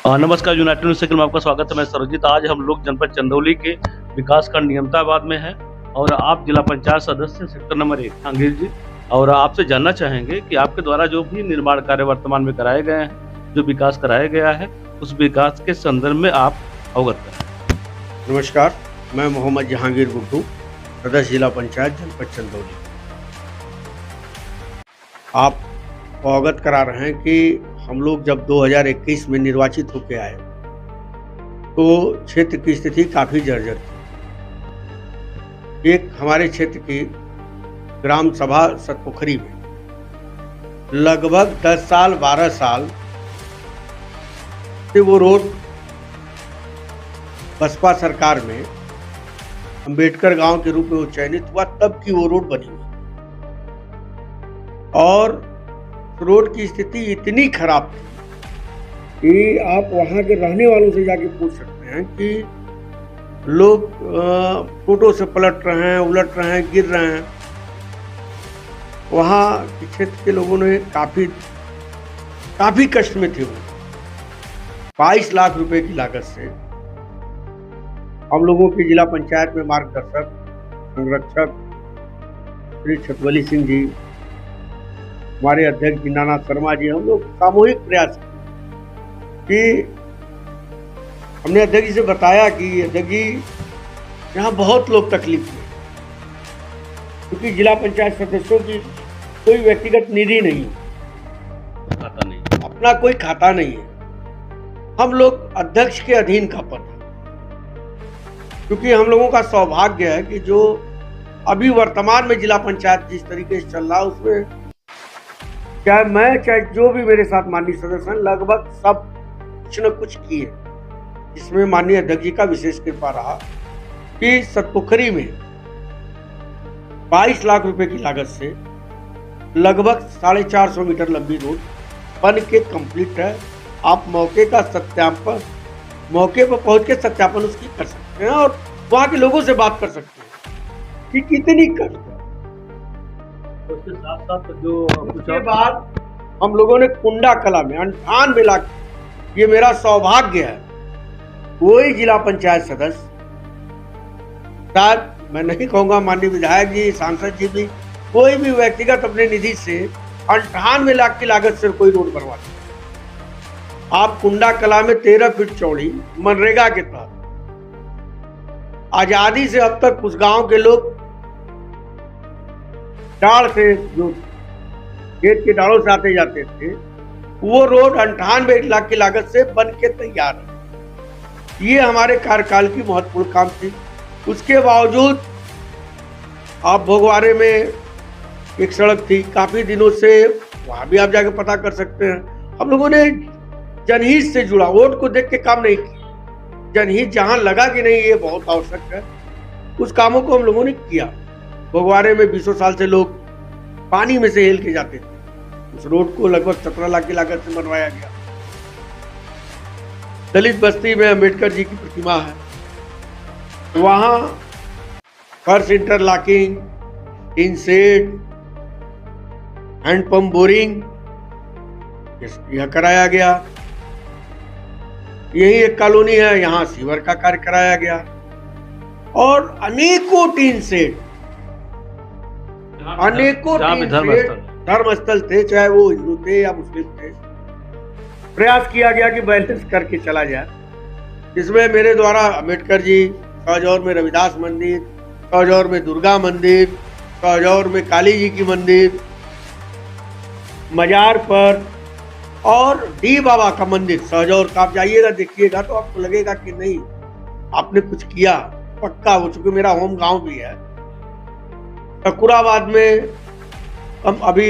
नमस्कार, United news circle में आपका स्वागत है। मैं सर्वजीत। आज हम लोग जनपद चंदौली के विकासखंड नियमताबाद में हैं और आप जिला पंचायत सदस्य सेक्टर नंबर 1 जहांगीर जी, और आपसे जानना चाहेंगे कि आपके द्वारा जो भी निर्माण कार्य वर्तमान में कराए गए हैं, जो विकास कराया गया है, उस विकास के संदर्भ में आप अवगत कराएं। नमस्कार, मैं मोहम्मद जहांगीर गुड्डू, सदस्य जिला पंचायत जनपद चंदौली। आप अवगत करा रहे हैं कि हम लोग जब 2021 में निर्वाचित होकर आए तो क्षेत्र की स्थिति काफ़ी जर्जर थी। एक हमारे क्षेत्र की ग्राम सभा सतपोखरी में लगभग 10 साल 12 साल से वो रोड बसपा सरकार में अंबेडकर गांव के रूप में वो चयनित हुआ, तब की वो रोड बनी हुई और रोड की स्थिति इतनी खराब थी कि आप वहां के रहने वालों से जाके पूछ सकते हैं कि लोग टोटो से पलट रहे हैं, उलट रहे हैं, गिर रहे हैं। वहां के क्षेत्र के लोगों ने काफी कष्ट में थे। वो 22 लाख रुपए की लागत से हम लोगों के जिला पंचायत में मार्गदर्शक संरक्षक श्री छतवली सिंह जी, हमारे अध्यक्ष दीनानाथ शर्मा जी, हम लोग सामूहिक प्रयास कि हमने अध्यक्ष जी से बताया कि अध्यक्ष जी यहाँ बहुत लोग तकलीफ में, क्योंकि जिला पंचायत सदस्यों की कोई व्यक्तिगत निधि नहीं है, खाता नहीं, अपना कोई खाता नहीं है। हम लोग अध्यक्ष के अधीन का पद है, क्योंकि हम लोगों का सौभाग्य है कि जो अभी वर्तमान में जिला पंचायत जिस तरीके से चल रहा है उसमें चाहे मैं चाहे जो भी मेरे साथ माननीय सदस्य हैं, लगभग सब कुछ न कुछ किए, जिसमें माननीय अध्यक्ष जी का विशेष कृपा रहा कि सतपोखरी में 22 लाख रुपए की लागत से लगभग 450 मीटर लंबी रोड बन के कंप्लीट है। आप मौके पर पहुंच के सत्यापन उसकी कर सकते हैं और वहां के लोगों से बात कर सकते हैं कि कितनी कष्ट है। उसके साथ साथ जो उसके बाद हम लोगों ने कुंडा कला में 98 लाख, ये मेरा सौभाग्य है, कोई जिला पंचायत सदस्य, शायद मैं नहीं कहूंगा माननीय विधायक जी, सांसद जी भी, कोई भी व्यक्तिगत अपने निधि से 98 लाख की लागत से कोई रोड बनवा दे। आप कुंडा कला में 13 फीट चौड़ी मनरेगा के तहत आजादी से अब तक उस गांव के लोग डाल से, जो खेत के डालों से आते जाते थे, वो रोड 98 लाख की लागत से बन के तैयार है। ये हमारे कार्यकाल की महत्वपूर्ण काम थी। उसके बावजूद आप भोगवारे में एक सड़क थी, काफी दिनों से, वहां भी आप जाके पता कर सकते हैं। हम लोगों ने जनहित से जुड़ा, वोट को देख के काम नहीं किया, जनहित जहां लगा कि नहीं ये बहुत आवश्यक है, उस कामों को हम लोगों ने किया। भोगवारे में 20 साल से लोग पानी में से हिल के जाते थे, उस रोड को लगभग 17 लाख की लागत से बनवाया गया। दलित बस्ती में अंबेडकर जी की प्रतिमा है, वहां फर्श इंटरलॉकिंग, इनसेट, हैंडपंप बोरिंग यह कराया गया। यही एक कॉलोनी है, यहाँ सीवर का कार्य कराया गया और अनेकों टीन सेट, अनेकों धर्मस्थल थे, चाहे वो हिंदू थे या मुस्लिम थे। प्रयास किया गया कि बैलेंस करके चला जाए, जिसमें मेरे द्वारा अम्बेडकर जी, सहजौर में रविदास मंदिर, सहजौर में दुर्गा मंदिर, सहजौर में काली जी की मंदिर, मजार पर और डी बाबा का मंदिर सहजौर का, आप जाइएगा देखिएगा तो आपको लगेगा कि नहीं आपने कुछ किया पक्का, हो चुके मेरा होम गांव भी है। टकुराबाद में हम अभी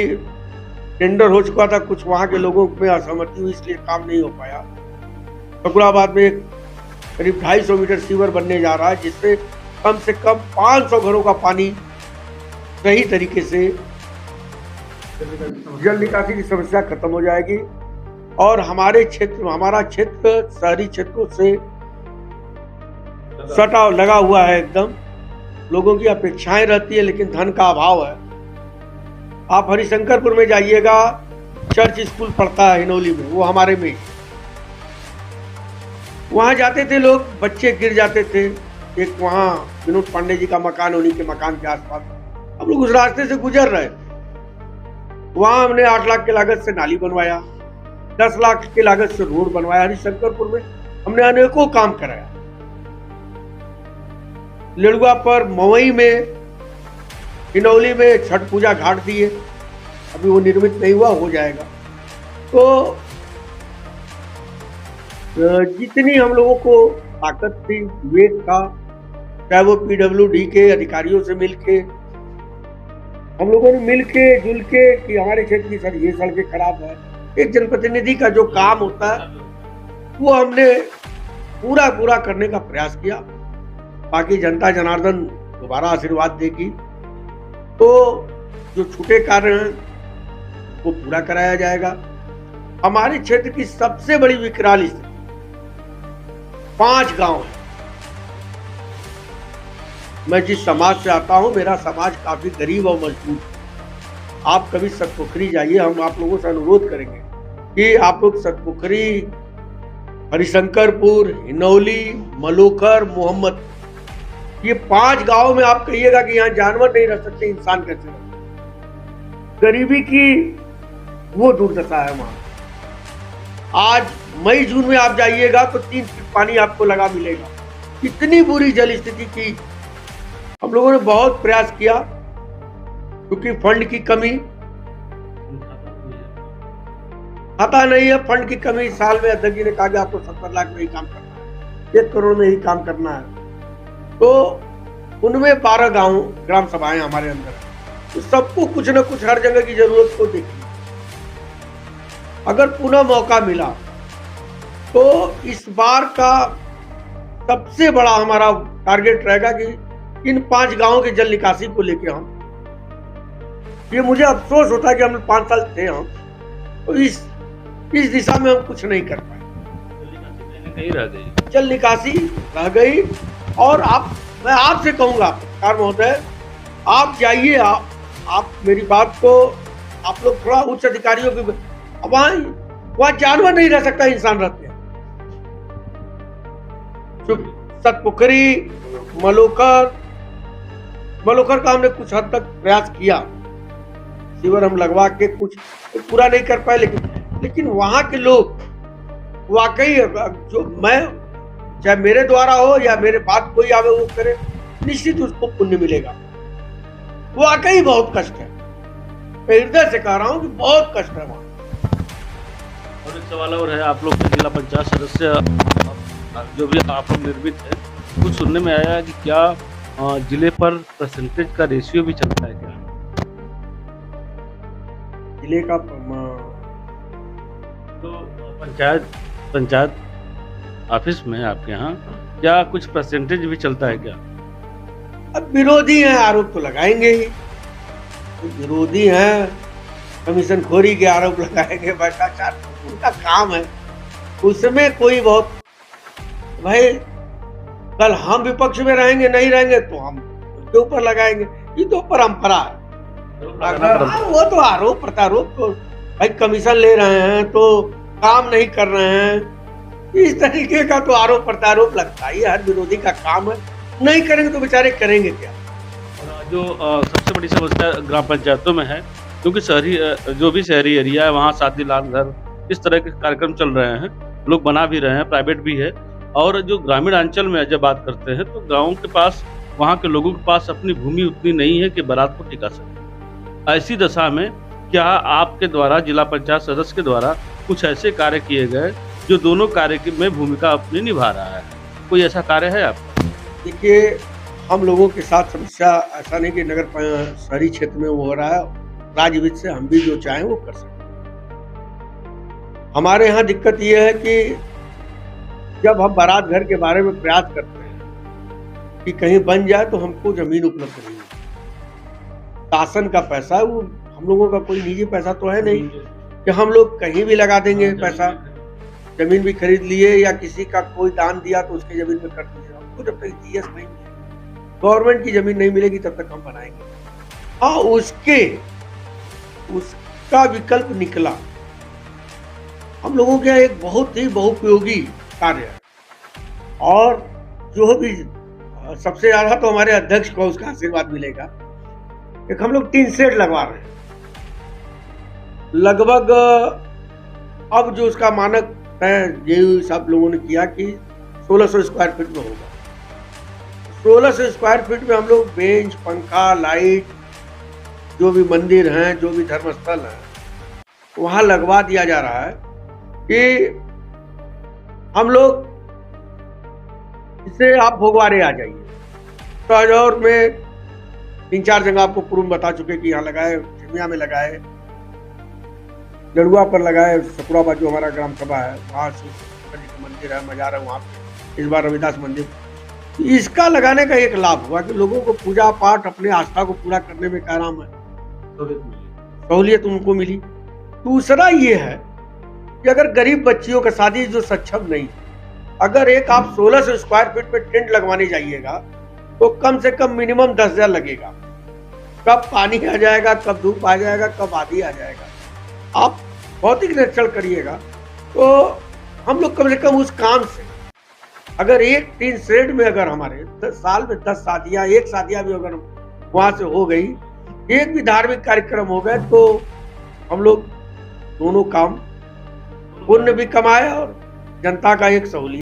टेंडर हो चुका था, कुछ वहां के लोगों में असहमति हुई, इसलिए काम नहीं हो पाया। टकुराबाद में करीब 250 मीटर सीवर बनने जा रहा है, जिससे कम से कम 500 घरों का पानी सही तरीके से जल निकासी की समस्या खत्म हो जाएगी। और हमारा क्षेत्र शहरी क्षेत्रों से सटा लगा हुआ है एकदम, लोगों की अपेक्षाएं रहती है लेकिन धन का अभाव है। आप हरिशंकरपुर में जाइएगा, चर्च स्कूल पढ़ता है हिनौली में, वो हमारे में ही। वहाँ जाते थे लोग, बच्चे गिर जाते थे। एक वहाँ विनोद पांडे जी का मकान, उन्हीं के मकान के आसपास हम लोग उस रास्ते से गुजर रहे थे। वहाँ हमने 8 लाख की लागत से नाली बनवाया, 10 लाख की लागत से रोड बनवाया। हरिशंकरपुर में हमने अनेकों काम कराया। लेड़ुआ पर, मवई में, हिनौली में छठ पूजा घाट दिए, अभी वो निर्मित नहीं हुआ, हो जाएगा। तो जितनी हम लोगों को ताकत थी, विवेक था, चाहे वो पीडब्ल्यूडी के अधिकारियों से मिलके, हम लोगों ने मिलके जुल के कि हमारे क्षेत्र की सर ये सड़कें खराब है, एक जनप्रतिनिधि का जो काम होता है वो हमने पूरा करने का प्रयास किया। बाकी जनता जनार्दन दोबारा आशीर्वाद देगी तो जो छूटे कार्य हैं वो पूरा कराया जाएगा। हमारे क्षेत्र की सबसे बड़ी विकराल स्थिति 5 गांव है। मैं जिस समाज से आता हूं, मेरा समाज काफी गरीब और मजबूत है। आप कभी सतपुखरी जाइए, हम आप लोगों से अनुरोध करेंगे कि आप लोग सतपुखरी, हरिशंकरपुर, हिनौली, मलोखर, मोहम्मद, ये 5 गांव में आप कहिएगा कि यहाँ जानवर नहीं रह सकते, इंसान कैसे रह सकते। गरीबी की वो दुर्दशा है वहां। आज मई जून में आप जाइएगा तो 3 फीट पानी आपको लगा मिलेगा। इतनी बुरी जल स्थिति की हम लोगों ने बहुत प्रयास किया, क्योंकि फंड की कमी, आता नहीं है, फंड की कमी। साल में अध्यक्ष जी ने कहा कि आपको 70 लाख में ही काम करना है, 1 करोड़ में ही काम करना है। तो उनमें 12 गांव ग्राम सभाएं हमारे अंदर है, तो सबको कुछ न कुछ हर जगह की जरूरत को देखनी। अगर पुनः मौका मिला तो इस बार का सबसे बड़ा हमारा टारगेट रहेगा कि इन 5 गांवों के जल निकासी को लेकर हम, ये मुझे अफसोस होता है कि हम 5 साल थे हम, तो इस दिशा में हम कुछ नहीं कर पाए। जल निकासी रह गई। और मैं आपसे कहूंगा पत्रकार महोदय, आप जाइए, आप मेरी बात को, आप लोग थोड़ा उच्च अधिकारियों के, वहां जानवर नहीं रह सकता, इंसान रहते हैं। सतपुखरी, मलोखर का हमने कुछ हद तक प्रयास किया, सीवर हम लगवा के कुछ पूरा नहीं कर पाए, लेकिन वहां के लोग वाकई, जो मैं, चाहे मेरे द्वारा हो या मेरे बाद कोई आवे वो करे, निश्चित उसको पुण्य मिलेगा। वाकई बहुत कष्ट है, मैं हृदय से कह रहा हूँ कि बहुत कष्ट है वहां। और एक सवाल और है, आप लोग के जिला पंचायत सदस्य जो भी आप लोग निर्मित है, कुछ सुनने में आया है कि क्या जिले पर परसेंटेज का रेशियो भी चलता है क्या? जिले का तो पंचायत ऑफिस में आपके यहाँ क्या कुछ परसेंटेज भी चलता है क्या? अब विरोधी हैं, आरोप तो लगाएंगे ही। विरोधी हैं, कमीशन खोरी के आरोप लगाएंगे, भ्रष्टाचार उनका काम है। उसमें कोई बहुत, भाई कल हम विपक्ष में रहेंगे, नहीं रहेंगे तो हम उसके ऊपर लगाएंगे, ये तो परंपरा है। वो तो आरोप प्रत्यारोप, तो भाई कमीशन ले रहे हैं तो काम नहीं कर रहे हैं, इस तरीके का तो आरोप प्रत्यारोप लगता ही हर विरोधी का काम है। नहीं करेंगे तो बेचारे करेंगे क्या? जो सबसे बड़ी समस्या ग्राम पंचायतों में है, क्योंकि जो भी शहरी एरिया है वहाँ शादी लाल घर इस तरह के कार्यक्रम चल रहे हैं, लोग बना भी रहे हैं, प्राइवेट भी है। और जो ग्रामीण अंचल में जब बात करते हैं तो गाँव के पास, वहाँ के लोगों के पास अपनी भूमि उतनी नहीं है कि बारात को टिका सके। ऐसी दशा में क्या आपके द्वारा, जिला पंचायत सदस्य के द्वारा कुछ ऐसे कार्य किए गए जो दोनों कार्य में भूमिका अपनी निभा रहा है? कोई ऐसा कार्य है आपका? देखिए, हम लोगों के साथ समस्या ऐसा नहीं कि नगर शहरी क्षेत्र में वो हो रहा है, राज्य वित्त से हम भी जो चाहें वो कर सकते हैं। हमारे यहाँ दिक्कत ये है कि जब हम बारात घर के बारे में प्रयास करते हैं कि कहीं बन जाए तो हमको जमीन उपलब्ध नहीं है। शासन का पैसा है, वो हम लोगों का कोई निजी पैसा तो है नहीं कि हम लोग कहीं भी लगा देंगे पैसा। जमीन भी खरीद लिए या किसी का कोई दान दिया तो उसकी जमीन में कर दीजिए। हमको जब तक जीएस नहीं मिलेगी, गवर्नमेंट की जमीन नहीं मिलेगी, तब तक हम बनाएंगे। हाँ, उसका विकल्प निकला। हम लोगों के यहाँ एक बहुत ही बहुपयोगी कार्य है, और जो भी सबसे ज्यादा तो हमारे अध्यक्ष को उसका आशीर्वाद मिलेगा। एक हम लोग 3 शेड लगवा रहे हैं, लगभग अब जो उसका मानक तय जेयू सब लोगों ने किया कि 1600 स्क्वायर फीट में होगा। 1600 स्क्वायर फीट में हम लोग बेंच, पंखा, लाइट, जो भी मंदिर हैं, जो भी धर्मस्थल हैं, वहां लगवा दिया जा रहा है कि हम लोग इससे आप भोगवारे आ जाइए। तो हजौर में 3-4 जगह आपको पूर्व में बता चुके कि यहाँ लगाए, चिमिया में लगाए, जड़ुआ पर लगाए, सकुराबाद जो हमारा ग्राम सभा है वहाँ शिव जी का मंदिर है, मजार है वहाँ पे, इस बार रविदास मंदिर। इसका लगाने का एक लाभ हुआ कि लोगों को पूजा पाठ, अपने आस्था को पूरा करने में क्या नाम है, सहूलियत उनको मिली। दूसरा ये है कि अगर गरीब बच्चियों का शादी जो सक्षम नहीं, अगर एक आप 1600 स्क्वायर फीट पे टेंट लगवाने जाइएगा तो कम से कम मिनिमम 10,000 लगेगा। कब पानी आ जाएगा, कब धूप आ जाएगा, कब आदि आ जाएगा, आप भौतिक निरीक्षण करिएगा। तो हम लोग कम से कम उस काम से अगर एक 3 शेड में अगर हमारे 10 साल में 10 शादियां, एक शादियां भी अगर वहां से हो गई, एक भी धार्मिक कार्यक्रम हो गए, तो हम लोग दोनों काम पुण्य भी कमाए और जनता का एक सहूलियत।